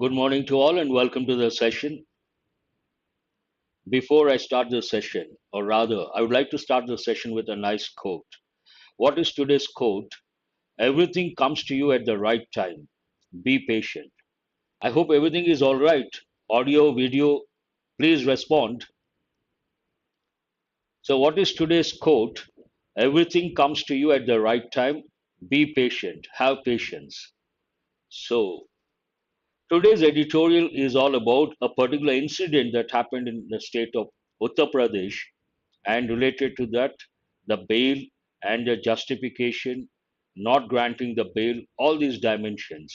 Good morning to all and welcome to the session. Before I start the session, or rather, I would like to start the session with a nice quote. What is today's quote? Everything comes to you at the right time. Be patient. I hope everything is all right. Audio, video, please respond. So, what is today's quote? Everything comes to you at the right time. Be patient. Have patience. So, today's editorial is all about a particular incident that happened in the state of Uttar Pradesh, and related to that, the bail and the justification, not granting the bail, all these dimensions.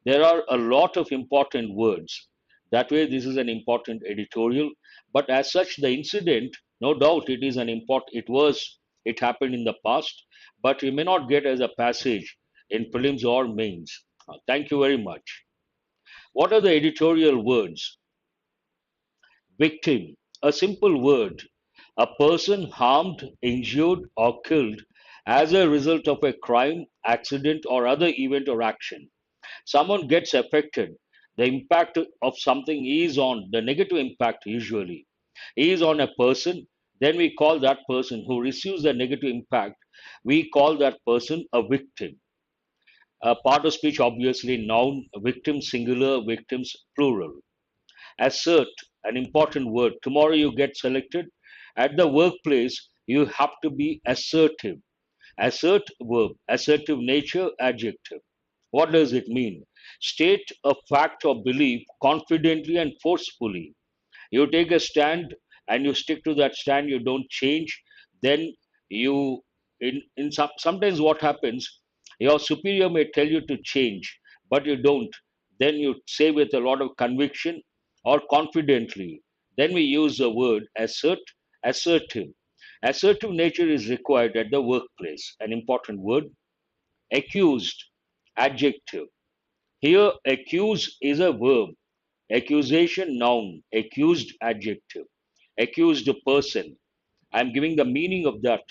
There are a lot of important words. That way, this is an important editorial. But as such, the incident, no doubt, it is an important. It happened in the past, but we may not get as a passage in prelims or mains. Thank you very much. What are the editorial words? Victim, a simple word, a person harmed, injured, or killed as a result of a crime, accident, or other event or action. Someone gets affected. The impact of something is on, the negative impact usually is on a person. Then we call that person who receives the negative impact, we call that person a victim. A part of speech, obviously, noun, victim singular, victims plural. Assert, an important word. Tomorrow you get selected. At the workplace, you have to be assertive. Assert, verb. Assertive nature, adjective. What does it mean? State a fact or belief confidently and forcefully. You take a stand and you stick to that stand, you don't change. Then you, sometimes what happens, your superior may tell you to change, but you don't. Then you say with a lot of conviction or confidently. Then we use the word assert, assertive. Assertive nature is required at the workplace. An important word. Accused, adjective. Here, accuse is a verb. Accusation, noun. Accused, adjective. Accused person. I'm giving the meaning of that.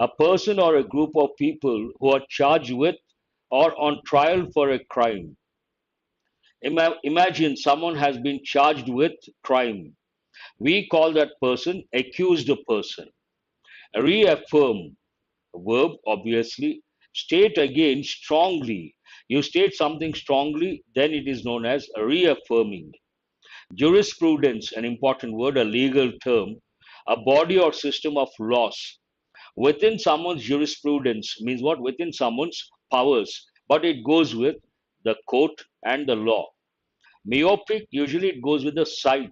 A person or a group of people who are charged with or on trial for a crime. Imagine someone has been charged with crime. We call that person accused person. Reaffirm, verb, obviously. State again strongly. You state something strongly, then it is known as reaffirming. Jurisprudence, an important word, a legal term, a body or system of laws. Within someone's jurisprudence means what? Within someone's powers, but it goes with the court and the law. Myopic, usually it goes with the sight.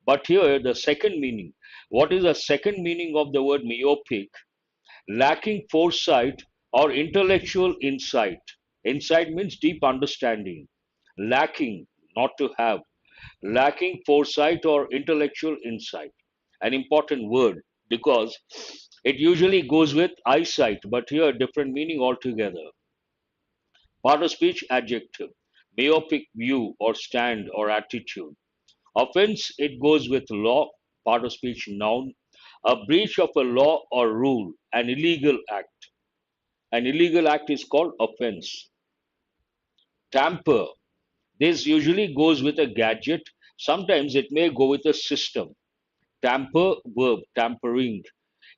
But here, the second meaning. What is the second meaning of the word myopic? Lacking foresight or intellectual insight. Insight means deep understanding. Lacking, not to have. Lacking foresight or intellectual insight. An important word because it usually goes with eyesight, but here different meaning altogether. Part of speech, adjective. Myopic view or stand or attitude. Offense, it goes with law. Part of speech, noun. A breach of a law or rule, an illegal act. An illegal act is called offense. Tamper, this usually goes with a gadget. Sometimes it may go with a system. Tamper, verb, tampering.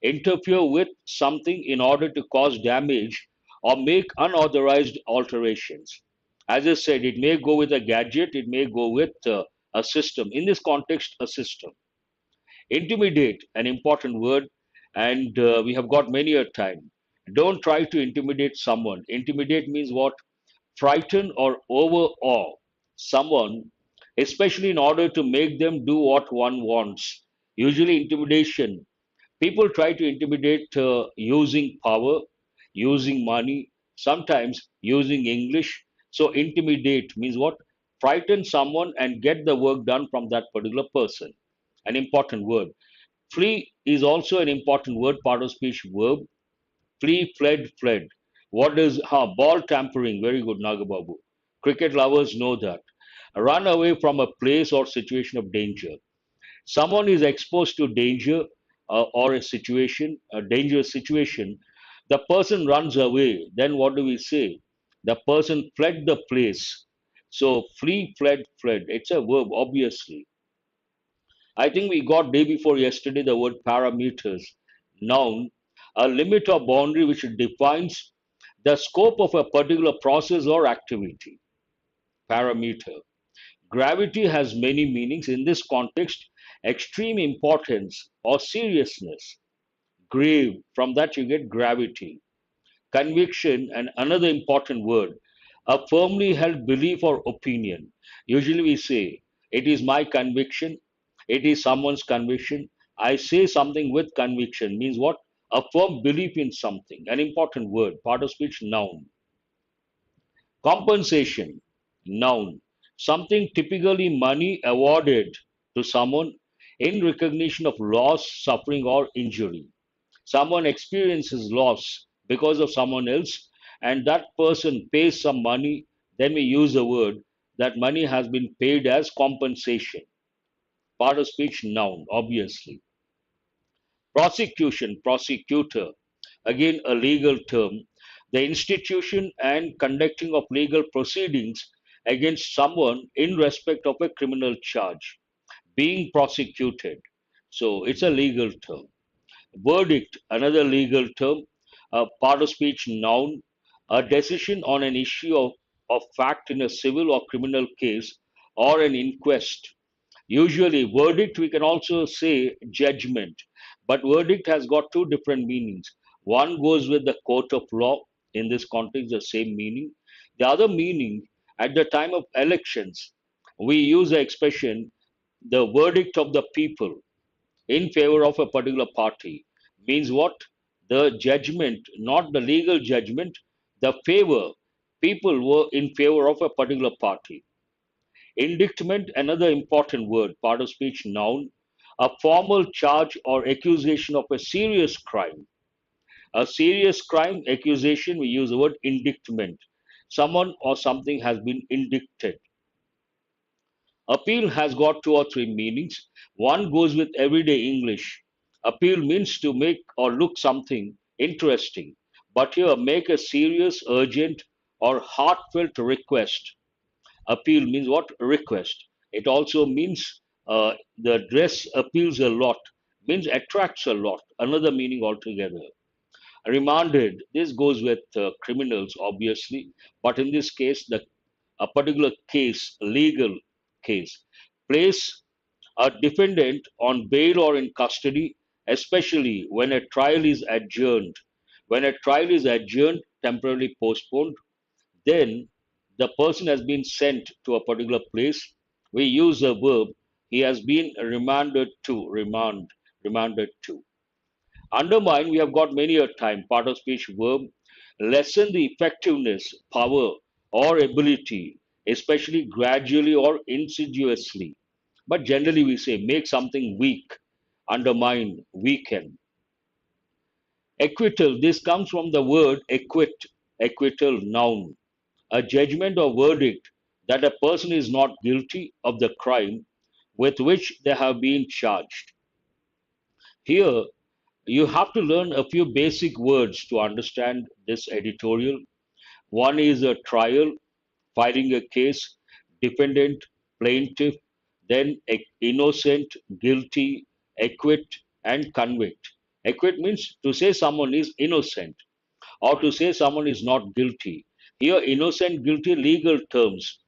Interfere with something in order to cause damage or make unauthorized alterations. As I said, it may go with a gadget, it may go with a system. In this context, a system. Intimidate, an important word, and we have got many a time. Don't try to intimidate someone. Intimidate means what? Frighten or overawe someone, especially in order to make them do what one wants. Usually, intimidation. People try to intimidate using power, using money, sometimes using English. So, intimidate means what? Frighten someone and get the work done from that particular person. An important word. Flee is also an important word, part of speech verb. Flee, fled, fled. What is ball tampering? Very good, Nagababu. Cricket lovers know that. Run away from a place or situation of danger. Someone is exposed to danger or a dangerous situation. The person runs away. Then what do we say? The person fled the place. So flee, fled, fled. It's a verb, obviously. I think we got day before yesterday the word parameters, noun, a limit or boundary which defines the scope of a particular process or activity. Parameter. Gravity has many meanings. In this context, extreme importance or seriousness. Grave, from that you get gravity. Conviction, and another important word, a firmly held belief or opinion. Usually we say, it is my conviction, it is someone's conviction. I say something with conviction means what? A firm belief in something. An important word, part of speech, noun. Compensation, noun. Something typically money awarded to someone in recognition of loss, suffering, or injury. Someone experiences loss because of someone else, and that person pays some money, then we use the word that money has been paid as compensation. Part of speech, noun, obviously. Prosecution, prosecutor, again a legal term, the institution and conducting of legal proceedings against someone in respect of a criminal charge, being prosecuted. So it's a legal term. Verdict, another legal term, a part of speech, noun, a decision on an issue of fact in a civil or criminal case or an inquest. Usually, verdict, we can also say judgment, but verdict has got two different meanings. One goes with the court of law, in this context, the same meaning. The other meaning, at the time of elections, we use the expression the verdict of the people in favor of a particular party means what? The judgment, not the legal judgment, the favor. People were in favor of a particular party. Indictment, another important word, part of speech, noun, a formal charge or accusation of a serious crime. A serious crime accusation, we use the word indictment. Someone or something has been indicted. Appeal has got two or three meanings. One goes with everyday English. Appeal means to make or look something interesting. But here, make a serious, urgent, or heartfelt request. Appeal means what? Request. It also means the dress appeals a lot, means attracts a lot. Another meaning altogether. Remanded, this goes with criminals, obviously, but in this case, a particular case, legal case, place a defendant on bail or in custody, especially when a trial is adjourned. When a trial is adjourned, temporarily postponed, then the person has been sent to a particular place. We use a verb, he has been remanded to. Undermine, we have got many a time, part of speech verb, lessen the effectiveness, power, or ability, especially gradually or insidiously. But generally, we say make something weak, undermine, weaken. Acquittal, this comes from the word acquit, acquittal, noun, a judgment or verdict that a person is not guilty of the crime with which they have been charged. Here, you have to learn a few basic words to understand this editorial. One is a trial, filing a case, defendant, plaintiff, then innocent, guilty, acquit, and convict. Acquit means to say someone is innocent or to say someone is not guilty. Here, innocent, guilty, legal terms.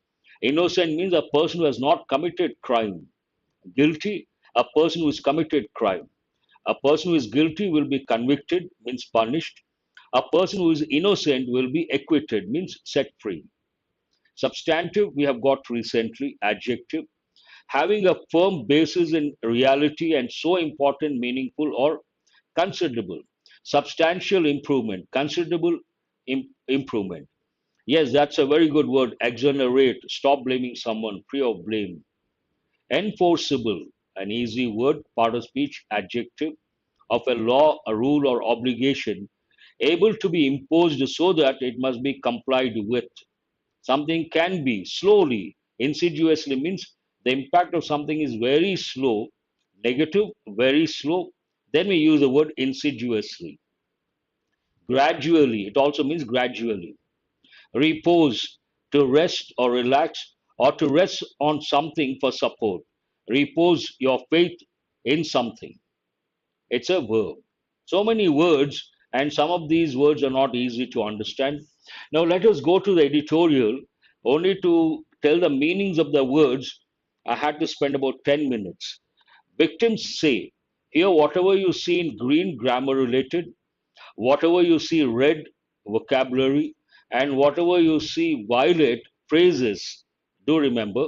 Innocent means a person who has not committed crime. Guilty, a person who has committed crime. A person who is guilty will be convicted, means punished. A person who is innocent will be acquitted, means set free. Substantive, we have got recently, adjective, having a firm basis in reality and so important, meaningful, or considerable. Substantial improvement, considerable improvement. Yes, that's a very good word. Exonerate, stop blaming someone, free of blame. Enforceable, an easy word, part of speech, adjective, of a law, a rule, or obligation, able to be imposed so that it must be complied with. Something can be slowly, insidiously means the impact of something is very slow, negative, very slow. Then we use the word insidiously. Gradually, it also means gradually. Repose, to rest or relax, or to rest on something for support. Repose your faith in something. It's a verb. So many words, and some of these words are not easy to understand. Now, let us go to the editorial. Only to tell the meanings of the words, I had to spend about 10 minutes. Victims say, here, whatever you see in green, grammar related, whatever you see red, vocabulary, and whatever you see violet, phrases. Do remember,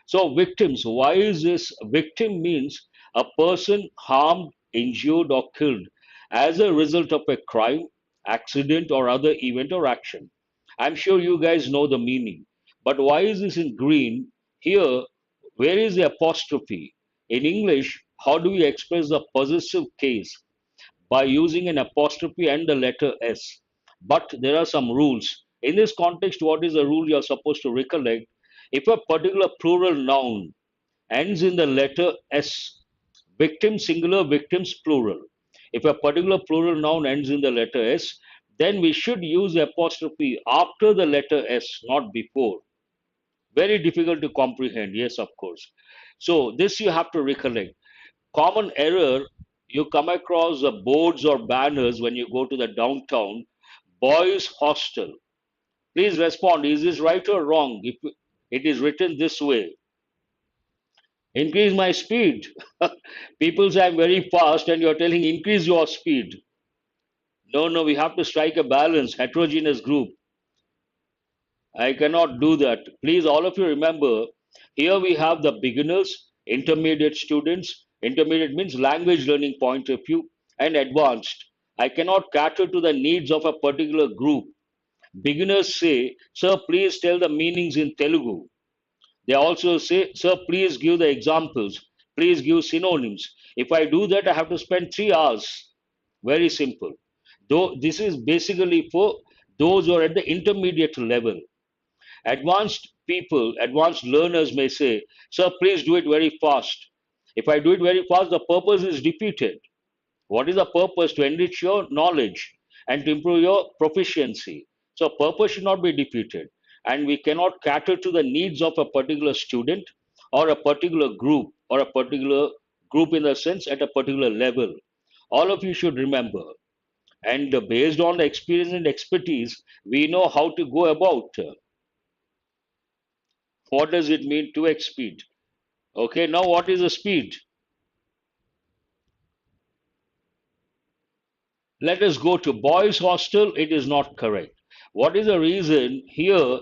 so, victims, why is this? Victim means a person harmed, injured, or killed as a result of a crime, accident, or other event or action. I'm sure you guys know the meaning. But why is this in green? Here, where is the apostrophe? In English, how do we express the possessive case? By using an apostrophe and the letter S. But there are some rules. In this context, what is the rule you are supposed to recollect? If a particular plural noun ends in the letter S, victim singular, victims plural. If a particular plural noun ends in the letter S, then we should use the apostrophe after the letter S, not before. Very difficult to comprehend, yes, of course. So, this you have to recollect. Common error, you come across the boards or banners when you go to the downtown, boys hostel. Please respond, is this right or wrong? If it is written this way, increase my speed. People say I'm very fast, and you're telling increase your speed. No, no, we have to strike a balance, heterogeneous group. I cannot do that. Please, all of you remember, here we have the beginners, intermediate students. Intermediate means language learning point of view, and advanced. I cannot cater to the needs of a particular group. Beginners say, sir, please tell the meanings in Telugu. They also say, sir, please give the examples. Please give synonyms. If I do that, I have to spend 3 hours. Very simple. Though this is basically for those who are at the intermediate level. Advanced people, advanced learners may say, sir, please do it very fast. If I do it very fast, the purpose is defeated. What is the purpose? To enrich your knowledge and to improve your proficiency. So, purpose should not be defeated. And we cannot cater to the needs of a particular student or a particular group or a particular group in the sense at a particular level. All of you should remember. And based on the experience and expertise, we know how to go about. What does it mean to X speed? Okay, now what is the speed? Let us go to boys' hostel. It is not correct. What is the reason here?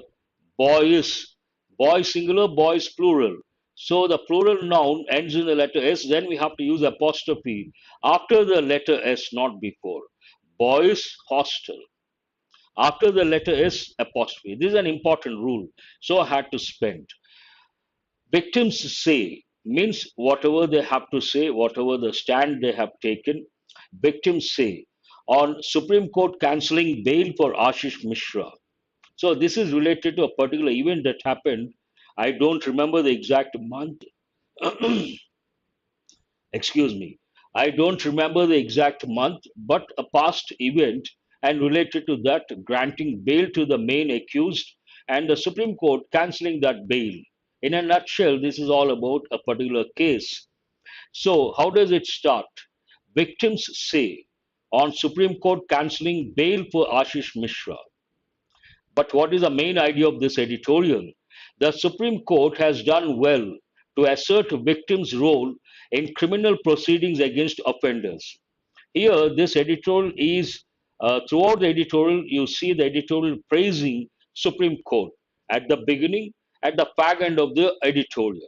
Boys, boys singular, boys plural. So the plural noun ends in the letter S, then we have to use apostrophe after the letter S, not before. Boys' hostel. After the letter S, apostrophe. This is an important rule. So I had to spend. Victims say means whatever they have to say, whatever the stand they have taken. Victims say on Supreme Court cancelling bail for Ashish Mishra. So this is related to a particular event that happened. I don't remember the exact month. Excuse me. I don't remember the exact month, but a past event and related to that granting bail to the main accused and the Supreme Court cancelling that bail. In a nutshell, this is all about a particular case. So, how does it start? Victims say on Supreme Court cancelling bail for Ashish Mishra. But what is the main idea of this editorial? The Supreme Court has done well to assert victims' role in criminal proceedings against offenders. Here, this editorial is throughout the editorial, you see the editorial praising Supreme Court at the beginning, at the fag end of the editorial.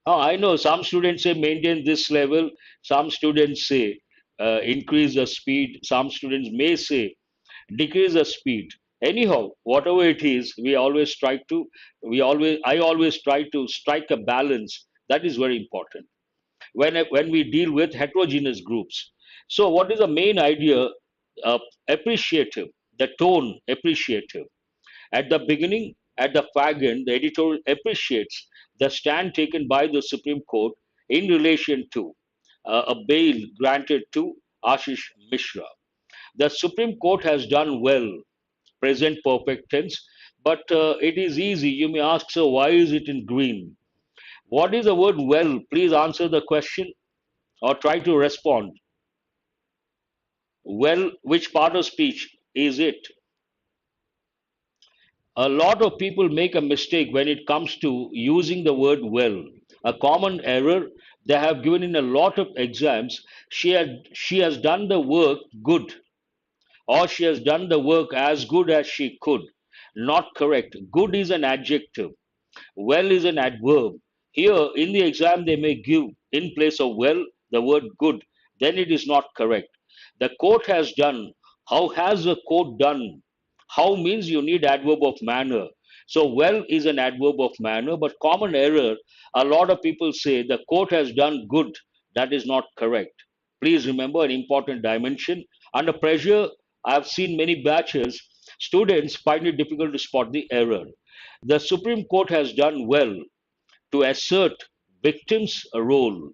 I know some students say maintain this level, some students say increase the speed, some students may say decrease the speed. Anyhow, whatever it is, I always try to strike a balance. That is very important when we deal with heterogeneous groups. So, what is the main idea? Appreciative, the tone appreciative. At the beginning, at the fag end, the editorial appreciates the stand taken by the Supreme Court in relation to a bail granted to Ashish Mishra. The Supreme Court has done well, present perfect tense. But it is easy. You may ask, so why is it in green? What is the word well? Please answer the question or try to respond. Well, which part of speech is it? A lot of people make a mistake when it comes to using the word well. A common error they have given in a lot of exams. She has done the work good, or she has done the work as good as she could. Not correct. Good is an adjective. Well is an adverb. Here in the exam, they may give in place of well the word good. Then it is not correct. The court has done. How has the court done? How means you need adverb of manner. So well is an adverb of manner, but common error. A lot of people say the court has done good. That is not correct. Please remember an important dimension. Under pressure, I have seen many batches. Students find it difficult to spot the error. The Supreme Court has done well to assert victims' role.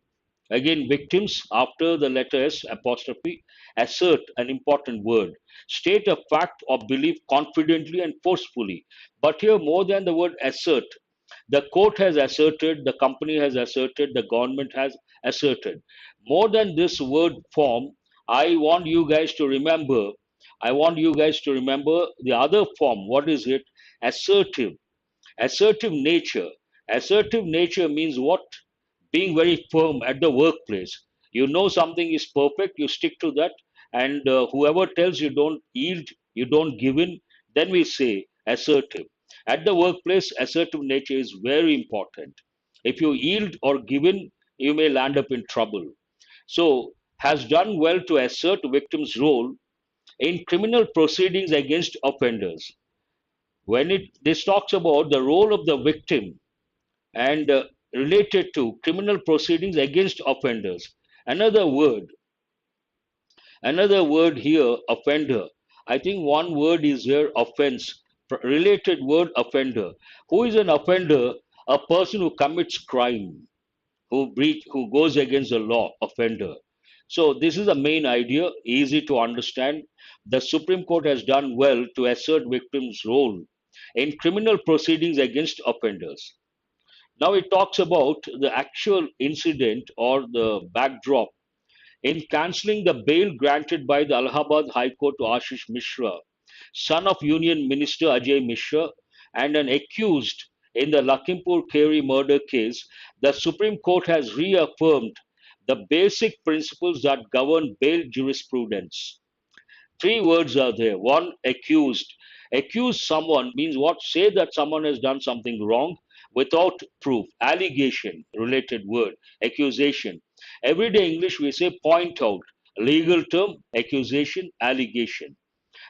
Again, victims after the letter S apostrophe, assert an important word. State a fact or belief confidently and forcefully. But here, more than the word assert, the court has asserted, the company has asserted, the government has asserted. More than this word form, I want you guys to remember. I want you guys to remember the other form. What is it? Assertive. Assertive nature. Assertive nature means what? Being very firm at the workplace. You know something is perfect, you stick to that, and whoever tells you don't yield, you don't give in, then we say assertive. At the workplace, assertive nature is very important. If you yield or give in, you may land up in trouble. So, has done well to assert victim's role in criminal proceedings against offenders. When it this talks about the role of the victim and related to criminal proceedings against offenders, another word another word here, offender. I think one word is here, offense. Related word, offender. Who is an offender? A person who commits crime, who goes against the law, offender. So this is the main idea, easy to understand. The Supreme Court has done well to assert victims' role in criminal proceedings against offenders. Now it talks about the actual incident or the backdrop in cancelling the bail granted by the Allahabad High Court to Ashish Mishra, son of Union Minister Ajay Mishra, and an accused in the Lakhimpur Kheri murder case. The Supreme Court has reaffirmed the basic principles that govern bail jurisprudence. Three words are there. One, accused. Accuse someone means what? Say that someone has done something wrong without proof. Allegation, related word. Accusation. Everyday English we say point out. Legal term, accusation, allegation.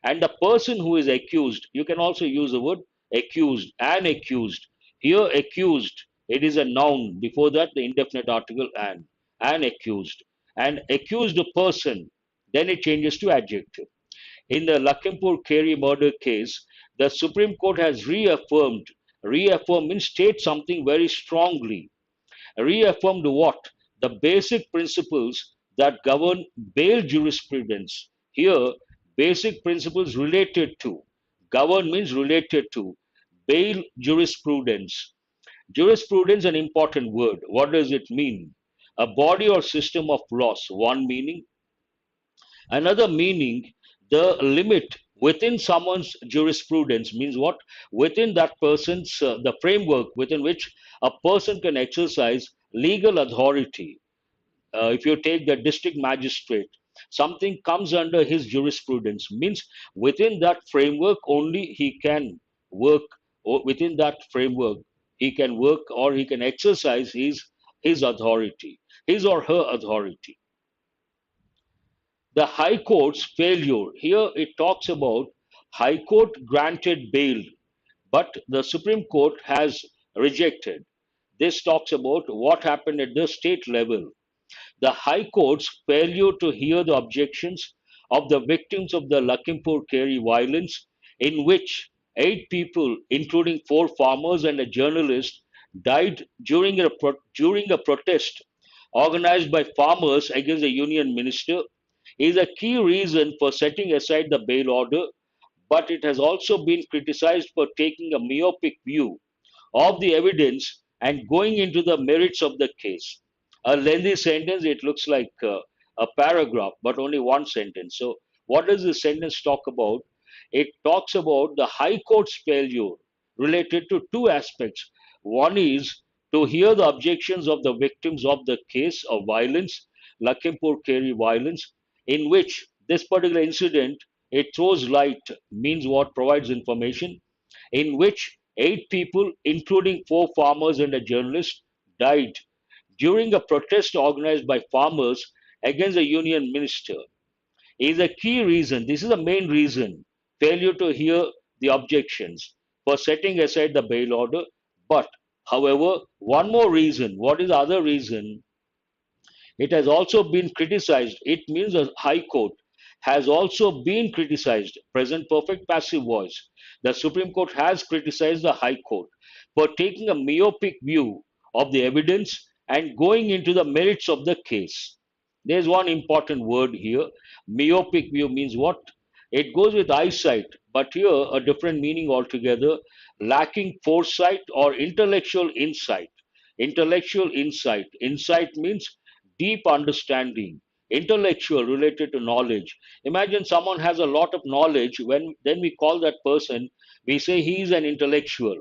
And the person who is accused, you can also use the word accused, an accused. Here, accused, it is a noun. Before that, the indefinite article an accused. An accused person, then it changes to adjective. In the Lakhimpur Kheri murder case, the Supreme Court has reaffirmed means state something very strongly. Reaffirmed what? The basic principles that govern bail jurisprudence. Here, basic principles related to, govern means related to, bail jurisprudence. Jurisprudence, an important word. What does it mean? A body or system of laws, one meaning. Another meaning, the limit within someone's jurisprudence means what? Within that person's, the framework within which a person can exercise legal authority. If you take the district magistrate, something comes under his jurisprudence, means within that framework only he can work, or within that framework he can work or he can exercise his authority, his or her authority. The High Court's failure. Here it talks about High Court granted bail, but the Supreme Court has rejected. This talks about what happened at the state level. The High Court's failure to hear the objections of the victims of the Lakhimpur Kheri violence, in which 8 people, including 4 farmers and a journalist, died during a protest organized by farmers against the union minister, is a key reason for setting aside the bail order but it has also been criticized for taking a myopic view of the evidence and going into the merits of the case. A lengthy sentence, it looks like a paragraph, but only one sentence. So, what does this sentence talk about? It talks about the High Court's failure related to two aspects. One is to hear the objections of the victims of the case of violence, Lakhimpur Kheri violence, in which this particular incident, it throws light, means what, provides information, in which 8 people, including 4 farmers and a journalist, died during a protest organized by farmers against the union minister. Is a key reason, this is the main reason, failure to hear the objections for setting aside the bail order. But, however, one more reason, what is the other reason? It has also been criticized. It means the High Court has also been criticized. Present perfect passive voice. The Supreme Court has criticized the High Court for taking a myopic view of the evidence and going into the merits of the case. There's one important word here. Myopic view means what? It goes with eyesight, but here a different meaning altogether. Lacking foresight or intellectual insight. Intellectual insight. Insight means deep understanding, intellectual related to knowledge. Imagine someone has a lot of knowledge, when then we call that person, we say he is an intellectual.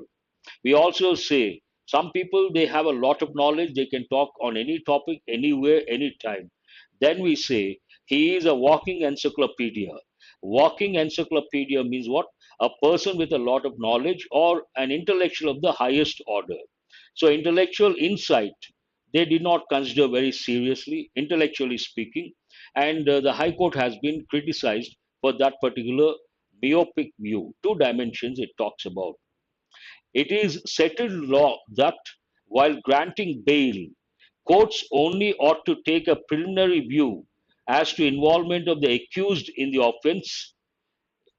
We also say some people, they have a lot of knowledge, they can talk on any topic, anywhere, anytime. Then we say he is a walking encyclopedia. Walking encyclopedia means what? A person with a lot of knowledge or an intellectual of the highest order. So, intellectual insight, they did not consider very seriously, intellectually speaking, and the High Court has been criticized for that particular myopic view. Two dimensions it talks about. It is settled law that while granting bail, courts only ought to take a preliminary view as to involvement of the accused in the offense,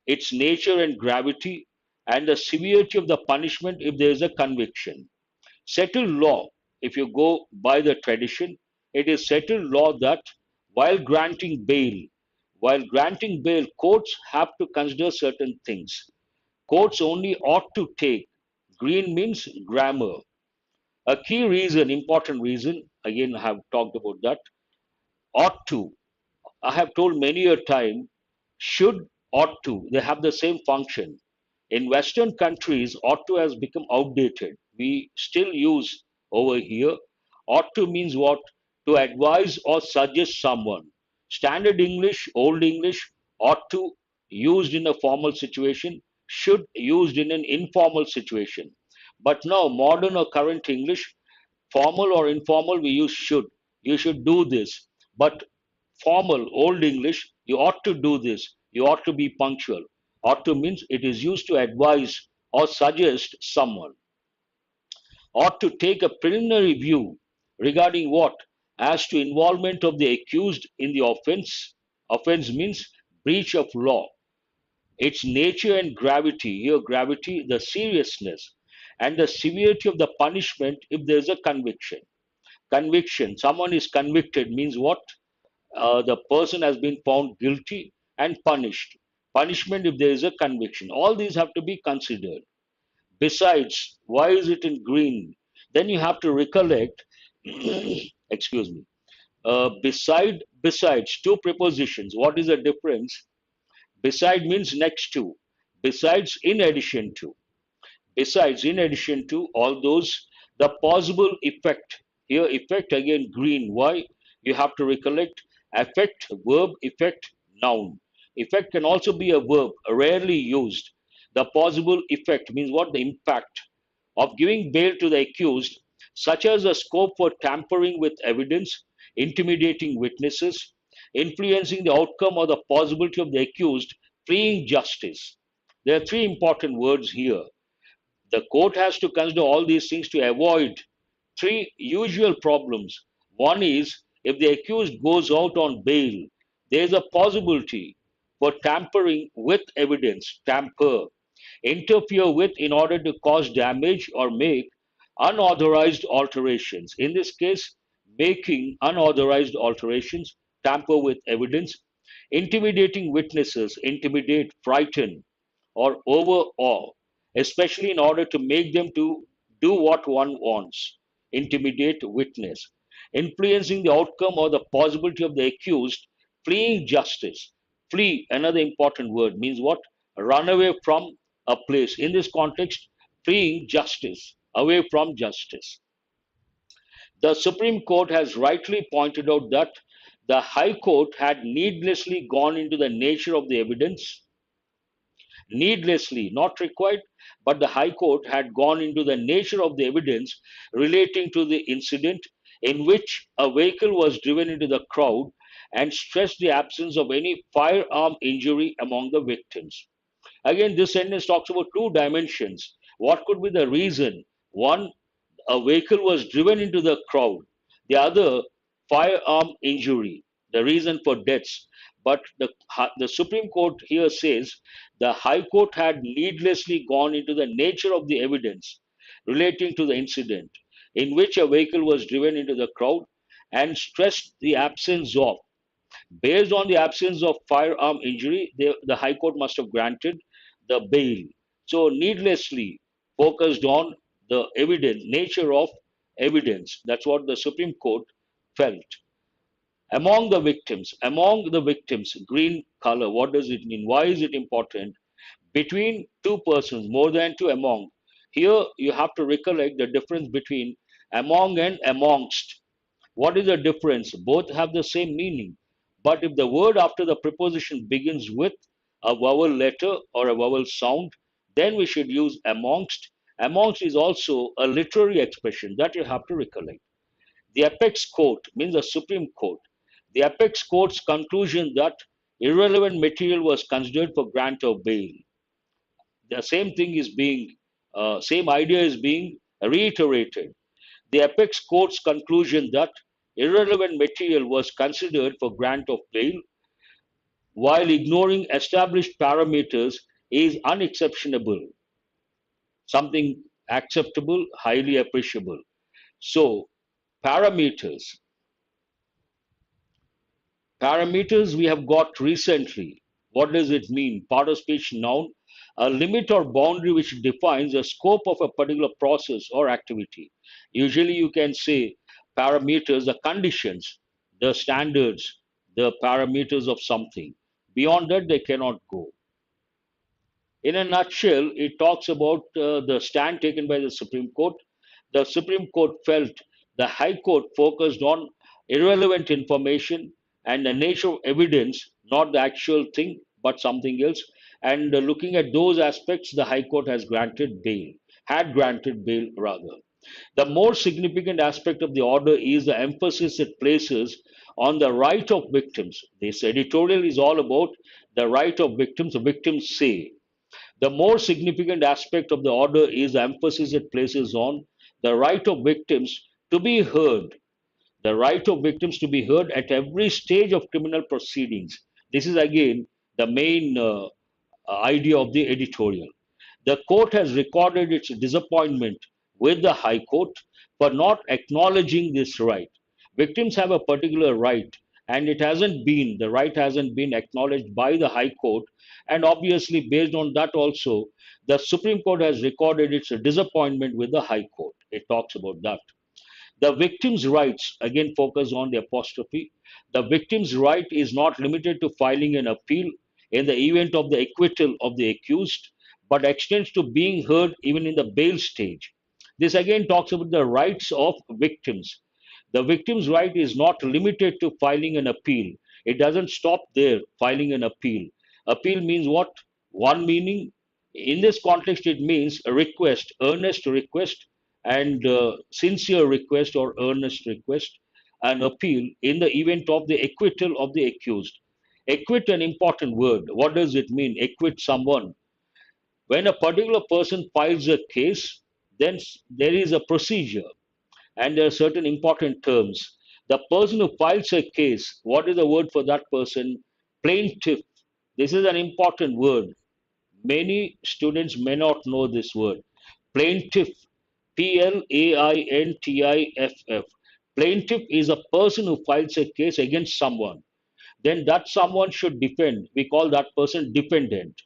its nature and gravity, and the severity of the punishment if there is a conviction. Settled law, if you go by the tradition, it is settled law that while granting bail, courts have to consider certain things. Courts only ought to take, green means grammar. A key reason, important reason, again I have talked about that, ought to. I have told many a time, should, ought to, they have the same function. In Western countries, ought to has become outdated. We still use over here. Ought to means what? To advise or suggest someone. Standard English, Old English, ought to used in a formal situation, should used in an informal situation. But now, modern or current English, formal or informal, we use should. You should do this. But formal, old English, you ought to do this. You ought to be punctual. Ought to means it is used to advise or suggest someone. Ought to take a preliminary view regarding what? As to involvement of the accused in the offense. Offense means breach of law. Its nature and gravity. Here, gravity, the seriousness and the severity of the punishment if there is a conviction. Conviction, someone is convicted means what? The person has been found guilty and punished. Punishment if there is a conviction. All these have to be considered. Besides, why is it in green? Then you have to recollect, excuse me. Besides, two prepositions. What is the difference? Beside means next to. Besides, in addition to. Besides, in addition to all those, the possible effect. Here, effect again green. Why? You have to recollect affect, verb, effect, noun. Effect can also be a verb, rarely used. The possible effect means what? The impact of giving bail to the accused, such as the scope for tampering with evidence, intimidating witnesses, influencing the outcome or the possibility of the accused, fleeing justice. There are three important words here. The court has to consider all these things to avoid three usual problems. One is if the accused goes out on bail, there is a possibility for tampering with evidence, tamper, interfere with in order to cause damage or make unauthorized alterations. In this case, making unauthorized alterations, tamper with evidence, intimidating witnesses, intimidate, frighten, or overawe, especially in order to make them to do what one wants, intimidate witness, influencing the outcome or the possibility of the accused, fleeing justice. Flee, another important word, means what? Run away from a place. In this context, fleeing justice, away from justice. The Supreme Court has rightly pointed out that the High Court had needlessly gone into the nature of the evidence, needlessly, not required, but the High Court had gone into the nature of the evidence relating to the incident in which a vehicle was driven into the crowd and stressed the absence of any firearm injury among the victims. Again, this sentence talks about two dimensions. What could be the reason? One, a vehicle was driven into the crowd. The other, firearm injury, the reason for deaths. But the Supreme Court here says the High Court had needlessly gone into the nature of the evidence relating to the incident in which a vehicle was driven into the crowd and stressed the absence of. Based on the absence of firearm injury, the High Court must have granted the bail. So, needlessly focused on the evidence, nature of evidence. That's what the Supreme Court felt. Among the victims, green color, what does it mean? Why is it important? Between two persons, more than two among. Here you have to recollect the difference between among and amongst. What is the difference? Both have the same meaning. But if the word after the preposition begins with a vowel letter or a vowel sound, then we should use amongst. Amongst is also a literary expression that you have to recollect. The apex court means the Supreme Court. The apex court's conclusion that irrelevant material was considered for grant of bail. The same idea is being reiterated. The apex court's conclusion that irrelevant material was considered for grant of bail while ignoring established parameters is unexceptionable, something acceptable, highly appreciable. So, parameters. Parameters we have got recently. What does it mean? Part of speech noun, a limit or boundary which defines the scope of a particular process or activity. Usually you can say parameters, the conditions, the standards, the parameters of something. Beyond that, they cannot go. In a nutshell, it talks about the stand taken by the Supreme Court. The Supreme Court felt the High Court focused on irrelevant information and the nature of evidence, not the actual thing, but something else. And looking at those aspects, the High Court has granted bail, had granted bail rather. The more significant aspect of the order is the emphasis it places on the right of victims. This editorial is all about the right of victims. The victims say the more significant aspect of the order is the emphasis it places on the right of victims to be heard, the right of victims to be heard at every stage of criminal proceedings. This is again the main idea of the editorial. The court has recorded its disappointment with the High Court for not acknowledging this right. Victims have a particular right, and the right hasn't been acknowledged by the High Court. And obviously, based on that, also, the Supreme Court has recorded its disappointment with the High Court. It talks about that. The victim's rights, again focus on the apostrophe. The victim's right is not limited to filing an appeal in the event of the acquittal of the accused, but extends to being heard even in the bail stage. This again talks about the rights of victims. The victim's right is not limited to filing an appeal. It doesn't stop there, filing an appeal. Appeal means what? One meaning. In this context, it means a request, earnest request, and sincere request or earnest request, an appeal in the event of the acquittal of the accused. Acquit, an important word. What does it mean? Acquit someone. When a particular person files a case, then there is a procedure and there are certain important terms. The person who files a case, what is the word for that person? Plaintiff. This is an important word. Many students may not know this word. Plaintiff, Plaintiff. Plaintiff is a person who files a case against someone. Then that someone should defend. We call that person defendant.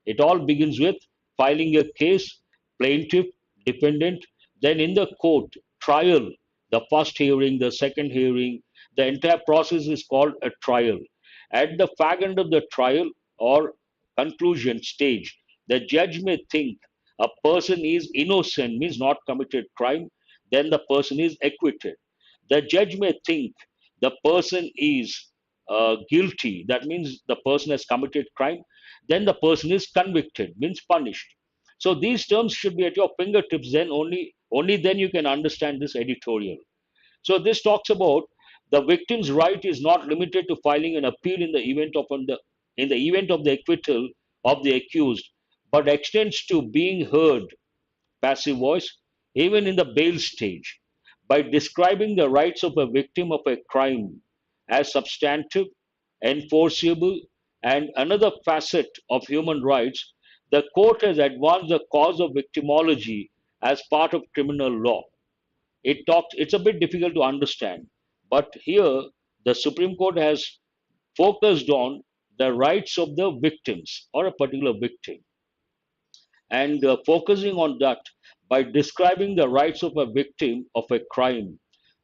It all begins with filing a case, plaintiff, defendant, then in the court, trial, the first hearing, the second hearing, the entire process is called a trial. At the fag end of the trial or conclusion stage, the judge may think a person is innocent, means not committed crime, then the person is acquitted. The judge may think the person is guilty, that means the person has committed crime, then the person is convicted, means punished. So these terms should be at your fingertips, then only then you can understand this editorial. So this talks about the victim's right is not limited to filing an appeal in the event of the acquittal of the accused, but extends to being heard, passive voice, even in the bail stage, by describing the rights of a victim of a crime as substantive, enforceable, and another facet of human rights. The court has advanced the cause of victimology as part of criminal law. It's a bit difficult to understand, but here the Supreme Court has focused on the rights of the victims or a particular victim, and focusing on that by describing the rights of a victim of a crime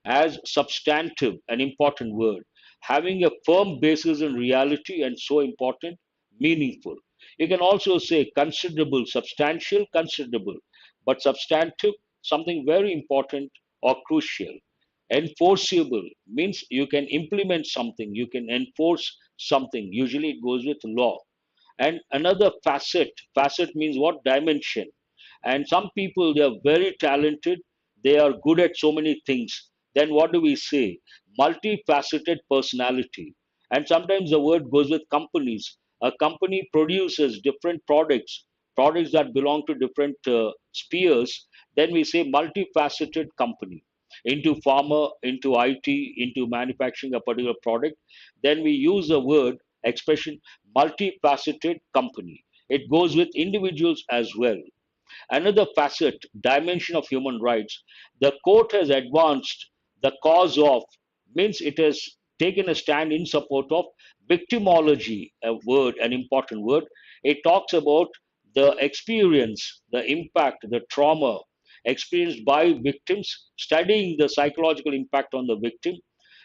as substantive, an important word, having a firm basis in reality and so important, meaningful. You can also say considerable, substantial, considerable, but substantive, something very important or crucial. Enforceable means you can implement something, you can enforce something. Usually it goes with law. And another facet means what? Dimension. And some people, they are very talented, they are good at so many things. Then what do we say? Multifaceted personality. And sometimes the word goes with companies. A company produces different products that belong to different spheres. Then we say multifaceted company. Into pharma, into IT, into manufacturing a particular product, then we use the word expression multifaceted company. It goes with individuals as well. Another facet, dimension of human rights, the court has advanced the cause of, means it has taken a stand in support of victimology, a word, an important word. It talks about the experience, the impact, the trauma experienced by victims, studying the psychological impact on the victim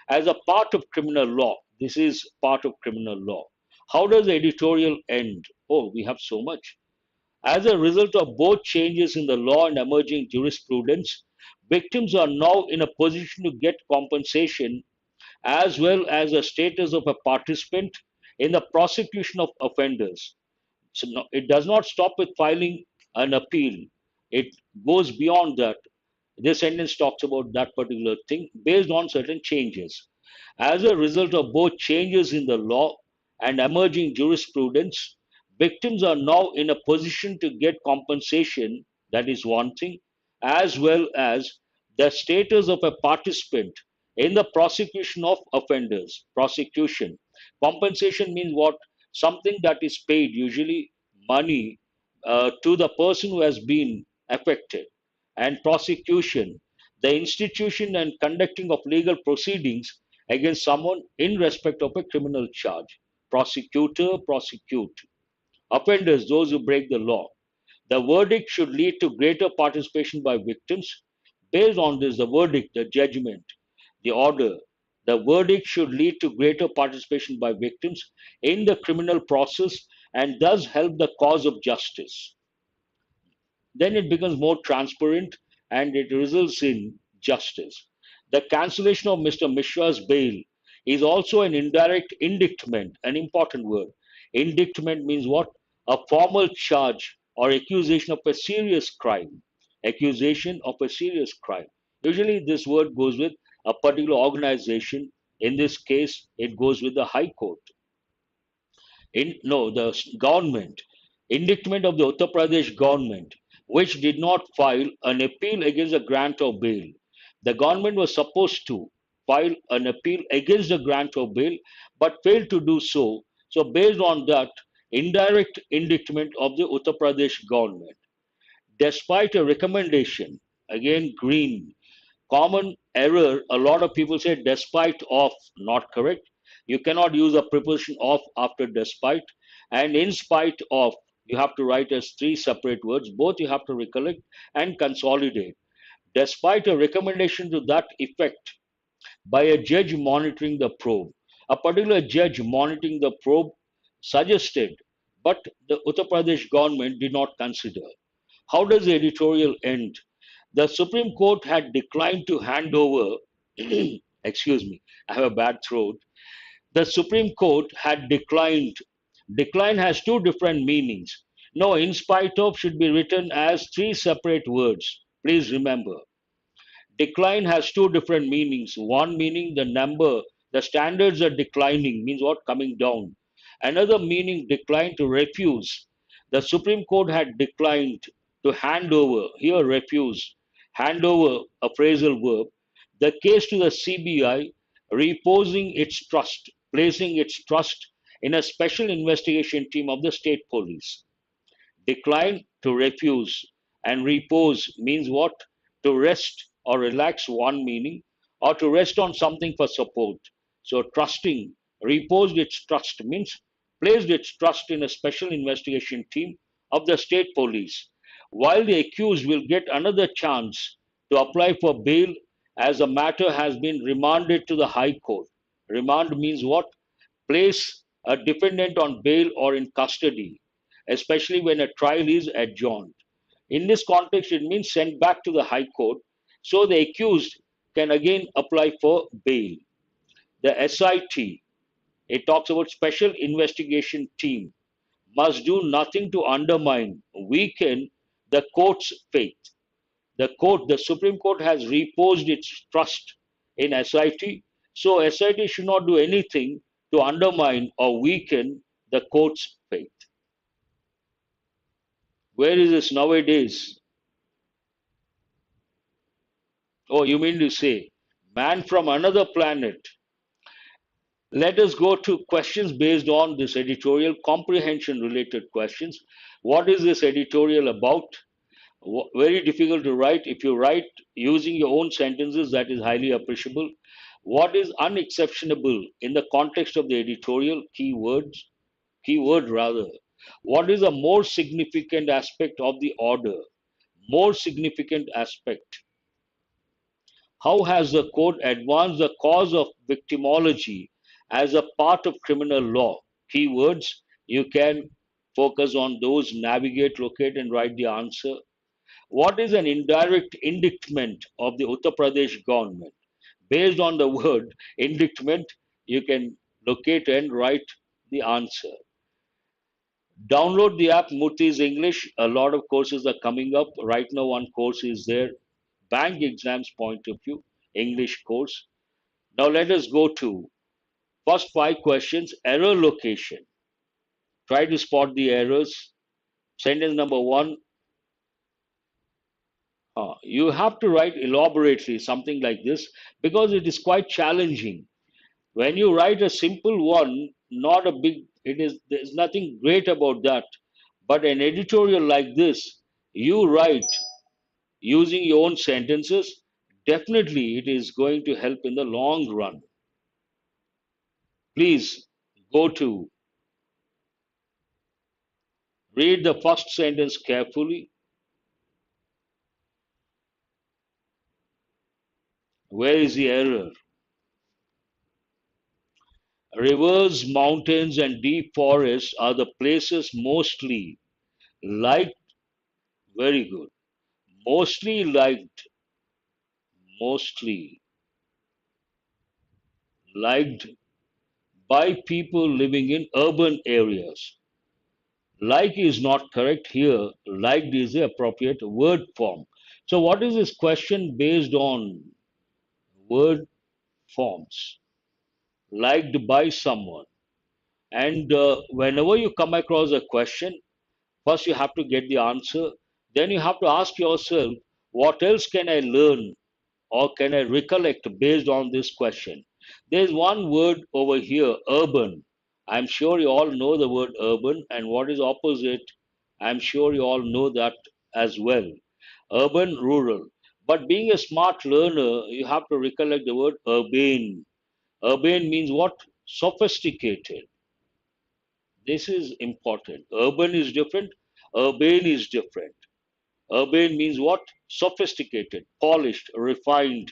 as a part of criminal law. This is part of criminal law. How does the editorial end? Oh, we have so much. As a result of both changes in the law and emerging jurisprudence, victims are now in a position to get compensation as well as a status of a participant in the prosecution of offenders. So no, it does not stop with filing an appeal. It goes beyond that. This sentence talks about that particular thing based on certain changes. As a result of both changes in the law and emerging jurisprudence, victims are now in a position to get compensation, that is one thing, as well as the status of a participant in the prosecution of offenders. Prosecution. Compensation means what? Something that is paid, usually money, to the person who has been affected. And prosecution, the institution and conducting of legal proceedings against someone in respect of a criminal charge. Prosecutor, prosecute. Offenders, those who break the law. The verdict should lead to greater participation by victims. Based on this, the verdict, the judgment, the order, the verdict should lead to greater participation by victims in the criminal process and thus help the cause of justice. Then it becomes more transparent and it results in justice. The cancellation of Mr. Mishra's bail is also an indirect indictment, an important word. Indictment means what? A formal charge or accusation of a serious crime. Accusation of a serious crime. Usually, this word goes with a particular organization. In this case, it goes with the High Court. The government, indictment of the Uttar Pradesh government, which did not file an appeal against the grant of bail. The government was supposed to file an appeal against the grant of bail, but failed to do so. So, based on that, indirect indictment of the Uttar Pradesh government, despite a recommendation, again green, common error, a lot of people say despite of, not correct. You cannot use a preposition of after despite, and in spite of, You have to write as three separate words. Both you have to recollect and consolidate. Despite a recommendation to that effect by a judge monitoring the probe, a particular judge monitoring the probe suggested, but the Uttar Pradesh government did not consider. How does the editorial end? The Supreme Court had declined to hand over, excuse me, I have a bad throat. The Supreme Court had declined. Decline has two different meanings. No, in spite of should be written as three separate words. Please remember. Decline has two different meanings. One meaning the number, the standards are declining, means what? Coming down. Another meaning decline to refuse. The Supreme Court had declined to hand over, here refuse, hand over a phrasal verb, the case to the CBI, reposing its trust, placing its trust in a special investigation team of the state police. Decline to refuse and repose means what? To rest or relax, one meaning, or to rest on something for support. So trusting, reposed its trust means placed its trust in a special investigation team of the state police. While the accused will get another chance to apply for bail as the matter has been remanded to the High Court. Remand means what? Place a defendant on bail or in custody, especially when a trial is adjourned. In this context, it means sent back to the High Court so the accused can again apply for bail. The SIT, it talks about Special Investigation Team, must do nothing to undermine, weaken the court's faith. The Supreme Court has reposed its trust in SIT, so SIT should not do anything to undermine or weaken the court's faith. Where is this nowadays? Oh, you mean to say, man from another planet? Let us go to questions based on this editorial comprehension related questions. What is this editorial about? Very difficult to write. If you write using your own sentences, that is highly appreciable. What is unexceptionable in the context of the editorial? Keyword rather. What is a more significant aspect of the order? More significant aspect. How has the court advanced the cause of victimology as a part of criminal law? Keywords. You can focus on those, navigate, locate, and write the answer. What is an indirect indictment of the Uttar Pradesh government? Based on the word indictment, you can locate and write the answer. Download the app Murthy's English. A lot of courses are coming up. Right now, one course is there. Bank exams point of view, English course. Now let us go to first five questions. Error location. Try to spot the errors. Sentence number one. You have to write elaborately, something like this, because it is quite challenging. When you write a simple one, not a big, there's nothing great about that. But an editorial like this, you write using your own sentences, definitely it is going to help in the long run. Please go to read the first sentence carefully. Where is the error? Rivers, mountains, and deep forests are the places mostly liked, very good, mostly liked, mostly liked by people living in urban areas. Like is not correct here. Liked is the appropriate word form. So, what is this question based on? Word forms. Liked by someone. And whenever you come across a question, first you have to get the answer. Then you have to ask yourself, what else can I learn or can I recollect based on this question? There's one word over here, urban. I'm sure you all know the word urban, and what is opposite? I'm sure you all know that as well. Urban, rural. But being a smart learner, you have to recollect the word urbane. Urbane means what? Sophisticated. This is important. Urban is different. Urbane is different. Urbane means what? Sophisticated, polished, refined,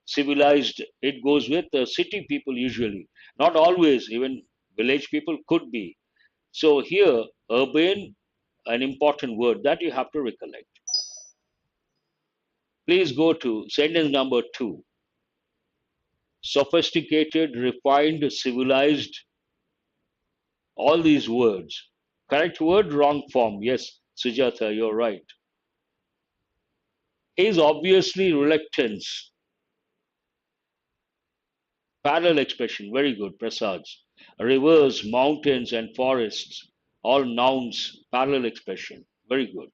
civilized. It goes with city people usually. Not always, even village people could be. So here, urbane, an important word that you have to recollect. Please go to sentence number two. Sophisticated, refined, civilized, all these words. Correct word, wrong form. Yes, Sujata, you're right. Is obviously reluctance. Parallel expression, very good, Prasad. Rivers, mountains, and forests, all nouns, parallel expression, very good.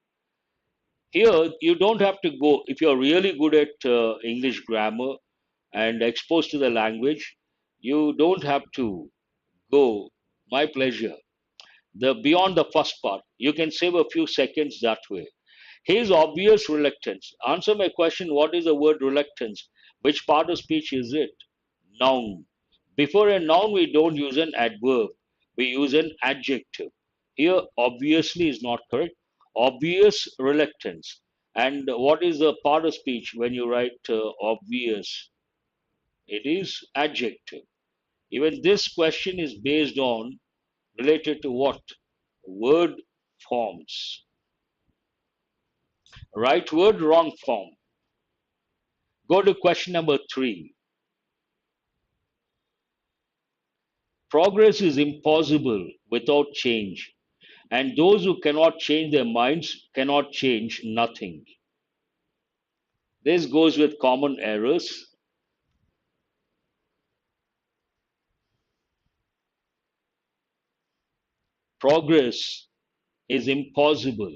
Here, you don't have to go, if you're really good at English grammar and exposed to the language, you don't have to go, my pleasure. The beyond the first part, you can save a few seconds that way. His obvious reluctance. Answer my question, what is the word reluctance? Which part of speech is it? Noun. Before a noun, we don't use an adverb, we use an adjective. Here, obviously is not correct. Obvious reluctance. And what is the part of speech when you write obvious? It is adjective. Even this question is based on related to what? Word forms. Right word, wrong form. Go to question number three. Progress is impossible without change, and those who cannot change their minds cannot change nothing. This goes with common errors. Progress is impossible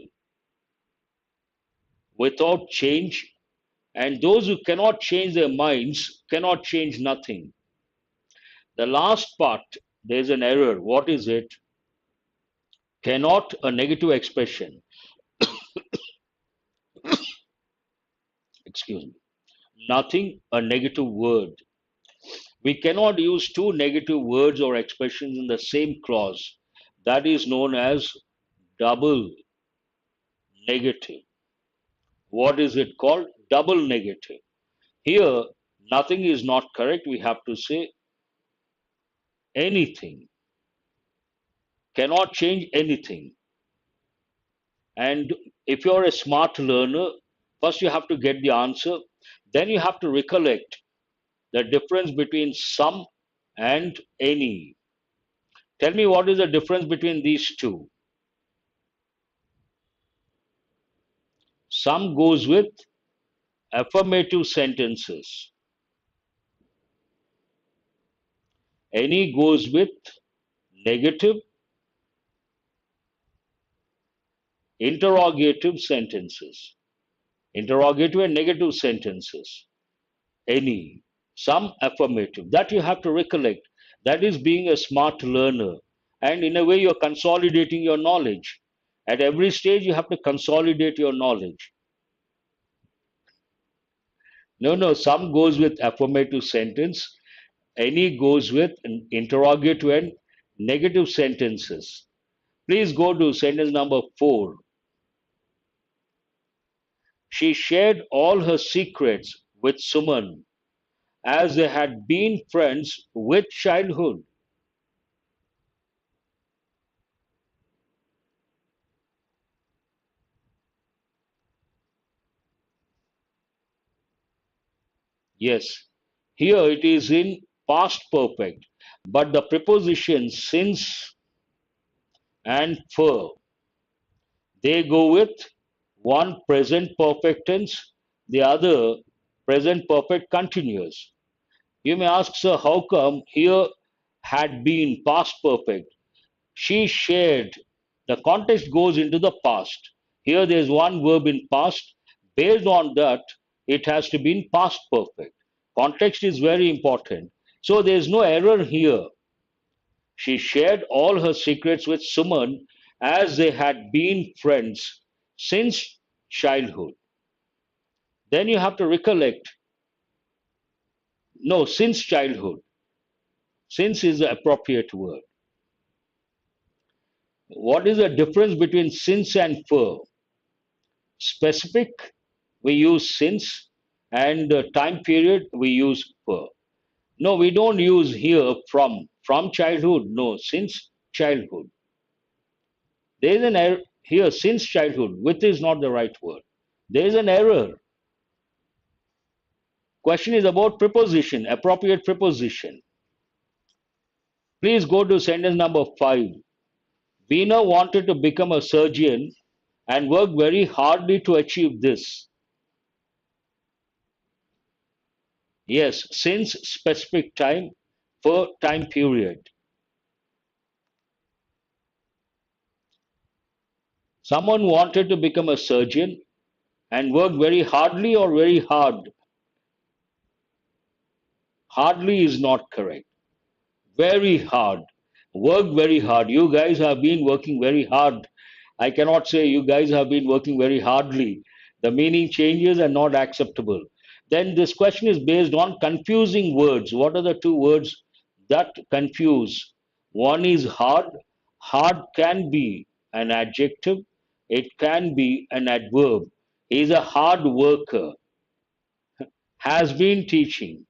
without change, and those who cannot change their minds cannot change nothing. The last part, there's an error. What is it? Cannot, a negative expression. Excuse me. Nothing, a negative word. We cannot use two negative words or expressions in the same clause. That is known as double negative. What is it called? Double negative. Here, nothing is not correct. We have to say anything. Cannot change anything. And if you're a smart learner, first you have to get the answer. Then you have to recollect the difference between some and any. Tell me what is the difference between these two. Some goes with affirmative sentences. Any goes with negative, interrogative sentences. Interrogative and negative sentences. Any. Some affirmative. That you have to recollect. That is being a smart learner. And in a way, you're consolidating your knowledge. At every stage, you have to consolidate your knowledge. No, no, some goes with affirmative sentence. Any goes with an interrogative and negative sentences. Please go to sentence number four. She shared all her secrets with Suman as they had been friends with childhood. Yes, here it is in past perfect, but the prepositions since and for, they go with one present perfect tense, the other present perfect continuous. You may ask, sir, how come here had been past perfect? She shared. The context goes into the past. Here there is one verb in past. Based on that, it has to be in past perfect. Context is very important. So there is no error here. She shared all her secrets with Suman as they had been friends since childhood. Then you have to recollect. No, since childhood. Since is the appropriate word. What is the difference between since and for? Specific, we use since, and time period, we use for. No, we don't use here from. From childhood, no, since childhood. There is an error here, since childhood. With is not the right word. There is an error. Question is about preposition, appropriate preposition. Please go to sentence number 5. Veena wanted to become a surgeon and worked very hardly to achieve this. Yes, since specific time, for time period. Someone wanted to become a surgeon and worked very hardly or very hard. Hardly is not correct. Very hard. Worked very hard. You guys have been working very hard. I cannot say you guys have been working very hardly. The meaning changes and not acceptable. Then this question is based on confusing words. What are the two words that confuse? One is hard. Hard can be an adjective, it can be an adverb. He is a hard worker, has been teaching,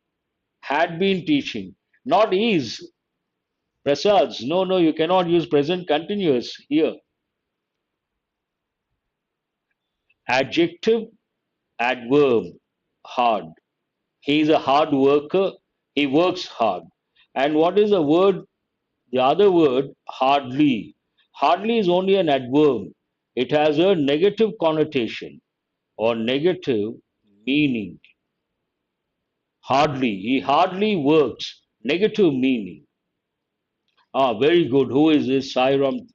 had been teaching, not is. Prasads, no, no, you cannot use present continuous here. Adjective, adverb, hard. He is a hard worker, he works hard. And what is the word? The other word, hardly. Hardly is only an adverb. It has a negative connotation or negative meaning. Hardly. He hardly works. Negative meaning. Ah, very good. Who is this? Sairam.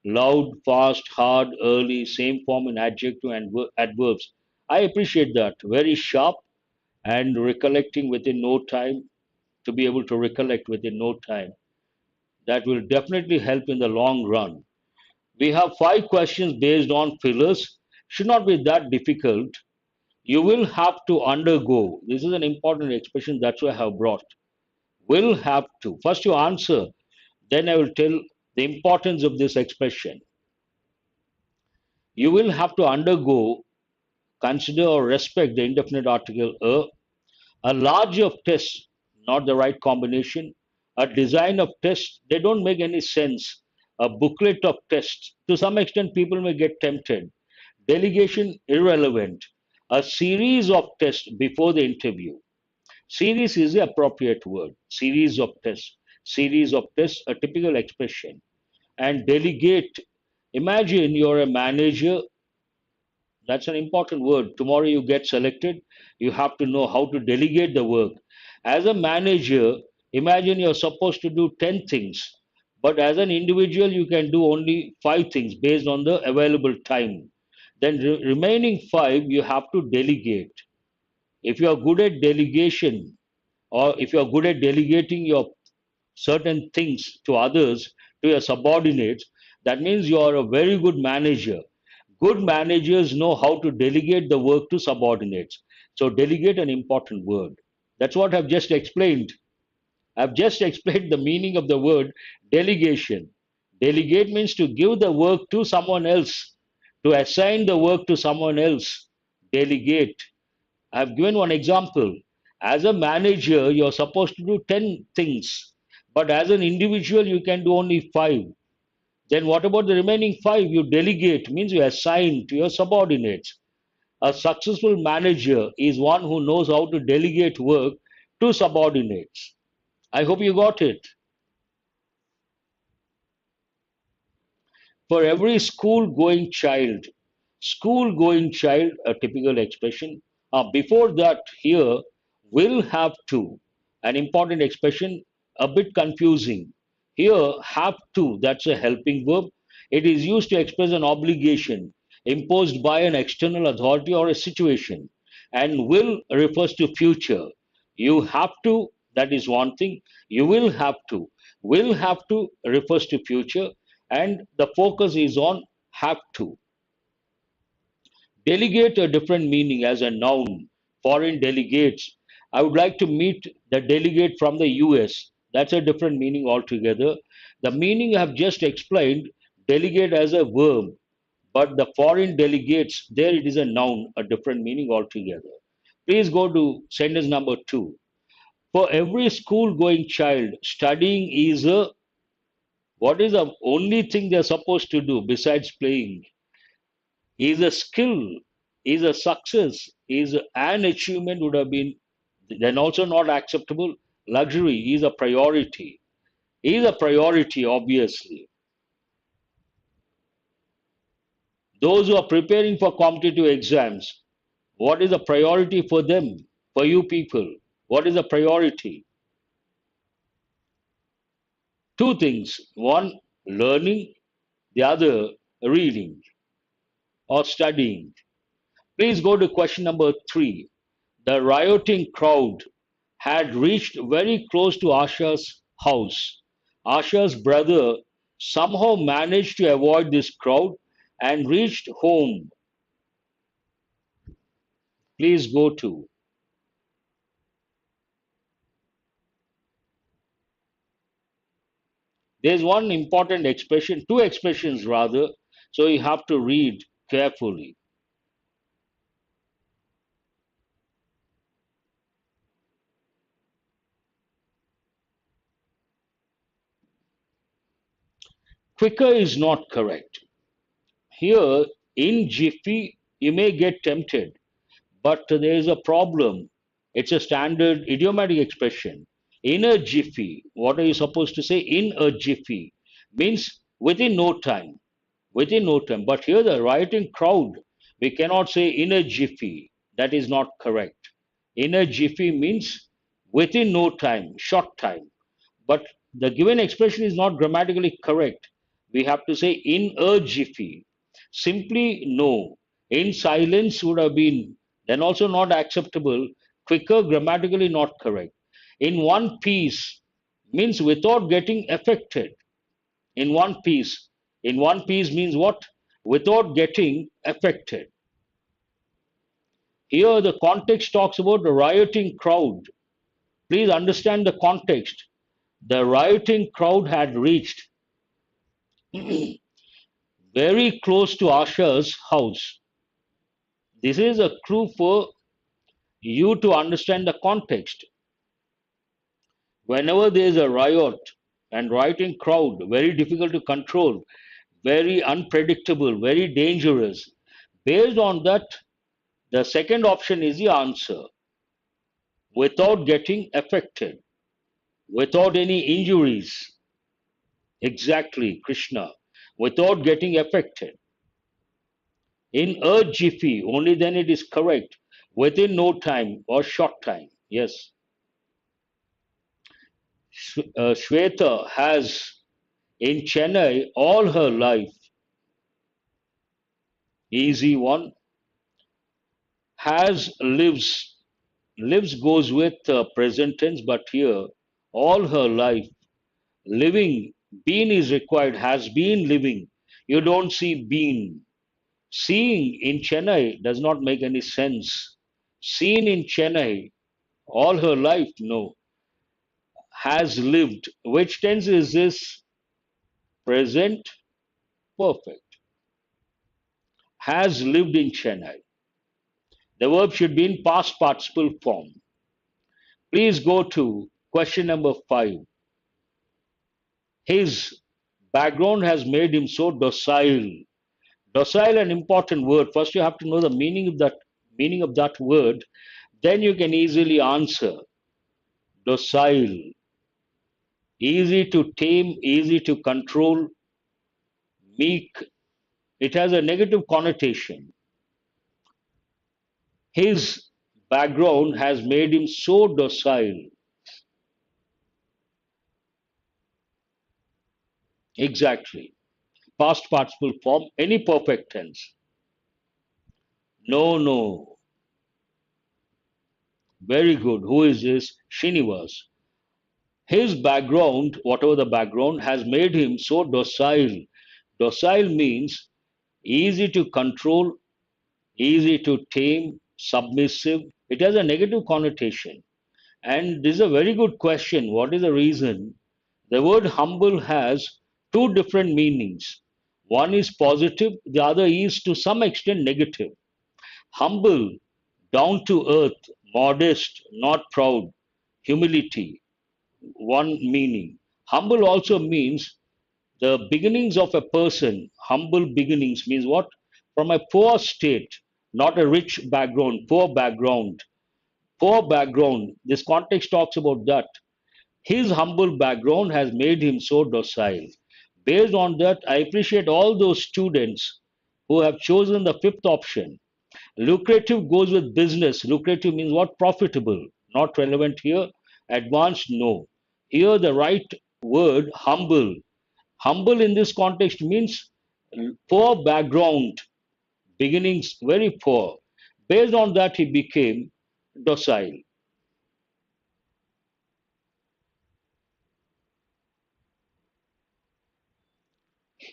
Loud, fast, hard, early, same form in adjective and adverbs. I appreciate that. Very sharp and recollecting within no time, to be able to recollect within no time. That will definitely help in the long run. We have 5 questions based on fillers. Should not be that difficult. You will have to undergo. This is an important expression, that's why I have brought. Will have to. First you answer, then I will tell the importance of this expression. You will have to undergo, consider or respect the indefinite article a large of tests, not the right combination, a design of tests, they don't make any sense, a booklet of tests, to some extent people may get tempted, delegation irrelevant, a series of tests before the interview. Series is the appropriate word, series of tests, a typical expression. And delegate, imagine you're a manager. That's an important word. Tomorrow you get selected, you have to know how to delegate the work. As a manager, imagine you're supposed to do 10 things, but as an individual, you can do only 5 things based on the available time. Then remaining 5, you have to delegate. If you are good at delegation, or if you are good at delegating your certain things to others, to your subordinates, that means you are a very good manager. Good managers know how to delegate the work to subordinates. So, delegate an important word. That's what I've just explained. I've just explained the meaning of the word delegation. Delegate means to give the work to someone else, to assign the work to someone else. Delegate. I've given one example. As a manager, you're supposed to do 10 things, but as an individual, you can do only 5. Then what about the remaining 5? You delegate, means you assign to your subordinates. A successful manager is one who knows how to delegate work to subordinates. I hope you got it. For every school going child, a typical expression. Before that, here, will have to, an important expression, a bit confusing. Here, have to, that's a helping verb. It is used to express an obligation imposed by an external authority or a situation. And will refers to future. You have to, that is one thing. You will have to. Will have to refers to future, and the focus is on have to. Delegate a different meaning as a noun. Foreign delegates. I would like to meet the delegate from the US. That's a different meaning altogether. The meaning I have just explained delegate as a verb, but the foreign delegates, there it is a noun, a different meaning altogether. Please go to sentence number 2. For every school going child, studying is a, what is the only thing they're supposed to do besides playing? Is a skill, is a success, is an achievement would have been then also not acceptable. Luxury is a priority. Is a priority, obviously. Those who are preparing for competitive exams, what is a priority for them, for you people? What is a priority? Two things. One, learning, the other, reading or studying. Please go to question number 3. The rioting crowd had reached very close to Asha's house. Asha's brother somehow managed to avoid this crowd and reached home. Please go to. There's one important expression, two expressions rather, so you have to read carefully. Quicker is not correct. Here, in jiffy, you may get tempted, but there is a problem. It's a standard idiomatic expression. In a jiffy, what are you supposed to say? In a jiffy means within no time. Within no time. But here, the rioting crowd, we cannot say in a jiffy. That is not correct. In a jiffy means within no time, short time. But the given expression is not grammatically correct. We have to say in a jiffy. Simply no. In silence would have been then also not acceptable. Quicker, grammatically not correct. In one piece means without getting affected. In one piece. In one piece means what? Without getting affected. Here the context talks about the rioting crowd. Please understand the context. The rioting crowd had reached very close to Asha's house. This is a clue for you to understand the context. Whenever there is a riot and rioting crowd, very difficult to control, very unpredictable, very dangerous. Based on that, the second option is the answer. Without getting affected, without any injuries. Exactly, Krishna. Without getting affected. In a jiffy, only then it is correct. Within no time or short time. Yes. Shweta has in Chennai all her life. Easy one. Has lives. Lives goes with present tense, but here all her life. Living, been is required, has been living. You don't see been. Seeing in Chennai does not make any sense. Seen in Chennai all her life, no. Has lived. Which tense is this? Present perfect. Has lived in Chennai. The verb should be in past participle form. Please go to question number 5. His background has made him so docile. Docile, an important word. First, you have to know the meaning of that word. Then you can easily answer. Docile, easy to tame, easy to control, meek. It has a negative connotation. His background has made him so docile. Exactly. Past participle form, any perfect tense. No, no. Very good. Who is this? Srinivas. His background, whatever the background, has made him so docile. Docile means easy to control, easy to tame, submissive. It has a negative connotation. And this is a very good question. What is the reason? The word humble has two different meanings. One is positive, the other is to some extent negative. Humble, down to earth, modest, not proud, humility, one meaning. Humble also means the beginnings of a person. Humble beginnings means what? From a poor state, not a rich background, poor background. Poor background, this context talks about that. His humble background has made him so docile. Based on that, I appreciate all those students who have chosen the fifth option. Lucrative goes with business. Lucrative means what? Profitable. Not relevant here. Advanced, no. Here, the right word, humble. Humble in this context means poor background, beginnings very poor. Based on that, he became docile.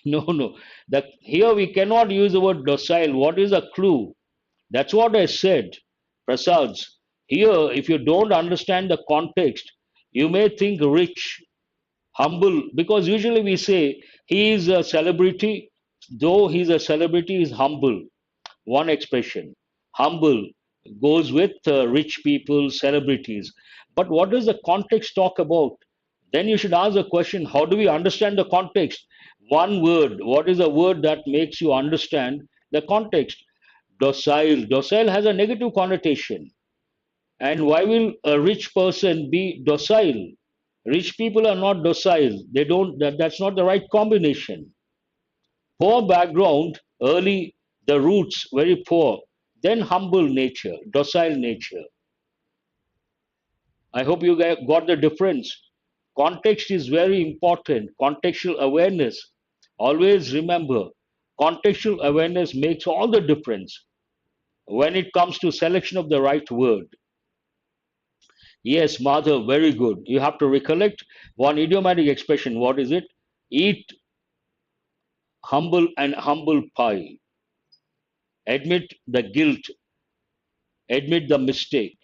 No, no. That here we cannot use the word docile. What is a clue? That's what I said. Prasads. Here, if you don't understand the context, you may think rich, humble, because usually we say he is a celebrity, though he's a celebrity, is humble. One expression. Humble goes with rich people, celebrities. But what does the context talk about? Then you should ask the question, how do we understand the context? One word. What is a word that makes you understand the context? Docile. Docile has a negative connotation. And why will a rich person be docile? Rich people are not docile. They don't, that's not the right combination. Poor background, early, the roots, very poor. Then humble nature, docile nature. I hope you got the difference. Context is very important. Contextual awareness. Always remember, contextual awareness makes all the difference when it comes to selection of the right word. Yes, Madhav, very good. You have to recollect one idiomatic expression. What is it? Eat humble and humble pie. Admit the guilt, admit the mistake.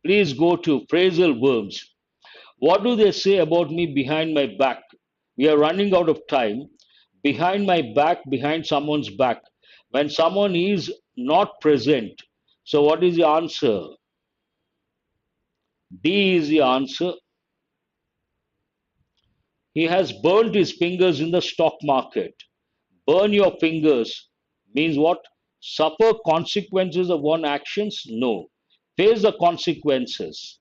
Please go to phrasal verbs. What do they say about me behind my back? We are running out of time. Behind my back, behind someone's back. When someone is not present. So, what is the answer? D is the answer. He has burnt his fingers in the stock market. Burn your fingers means what? Suffer consequences of one actions? No. Face the consequences.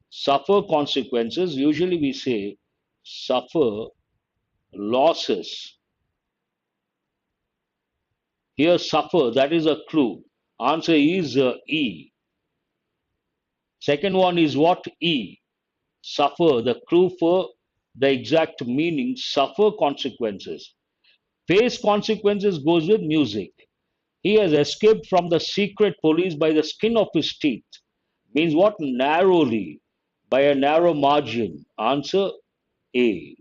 Suffer consequences. Usually we say suffer losses. Here, suffer, that is a clue. Answer is E. Second one is what? E. Suffer, the clue for the exact meaning, suffer consequences. Face consequences goes with music. He has escaped from the secret police by the skin of his teeth. Means what? Narrowly, by a narrow margin. Answer A.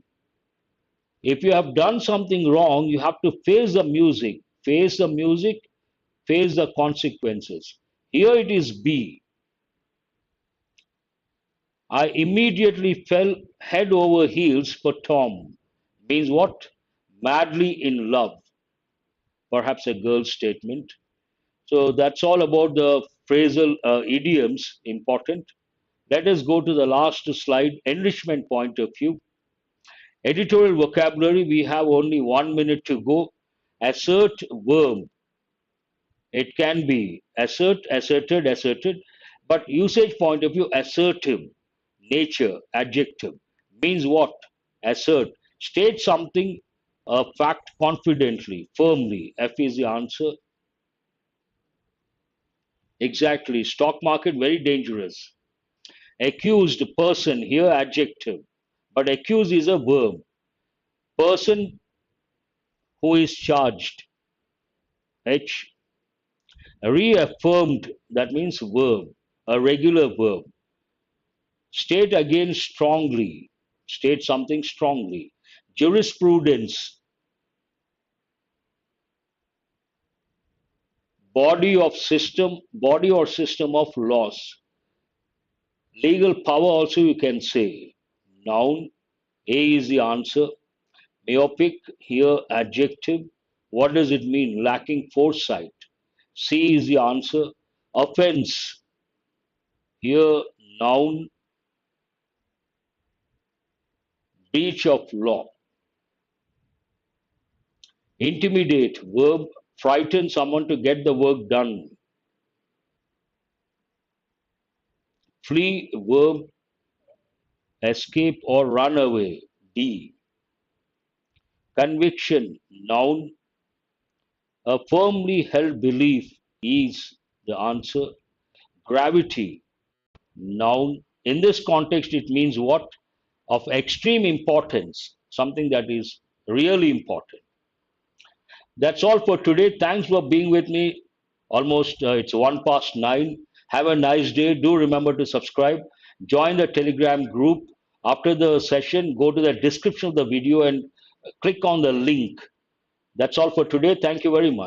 If you have done something wrong, you have to face the music. Face the music, face the consequences. Here it is B. I immediately fell head over heels for Tom. Means what? Madly in love. Perhaps a girl's statement. So that's all about the phrasal idioms, important. Let us go to the last slide, enrichment point of view. Editorial vocabulary, we have only 1 minute to go. Assert, verb. It can be assert, asserted, asserted, but usage point of view, assertive, nature, adjective. Means what? Assert. State something, a fact confidently, firmly. F is the answer. Exactly. Stock market, very dangerous. Accused person, here adjective. But accused is a verb. Person who is charged. H. Reaffirmed, that means verb. A regular verb. State again strongly. State something strongly. Jurisprudence. Body or system of laws. Legal power also you can say. Noun. A is the answer. Myopic, here adjective. What does it mean? Lacking foresight. C is the answer. Offense, here noun, breach of law. Intimidate, verb, frighten someone to get the work done. Flee, verb, escape or run away. D. Conviction, noun, a firmly held belief is the answer. Gravity, noun. In this context, it means what? Of extreme importance, something that is really important. That's all for today. Thanks for being with me. Almost it's 1 past 9. Have a nice day. Do remember to subscribe. Join the Telegram group. After the session, go to the description of the video and click on the link. That's all for today. Thank you very much.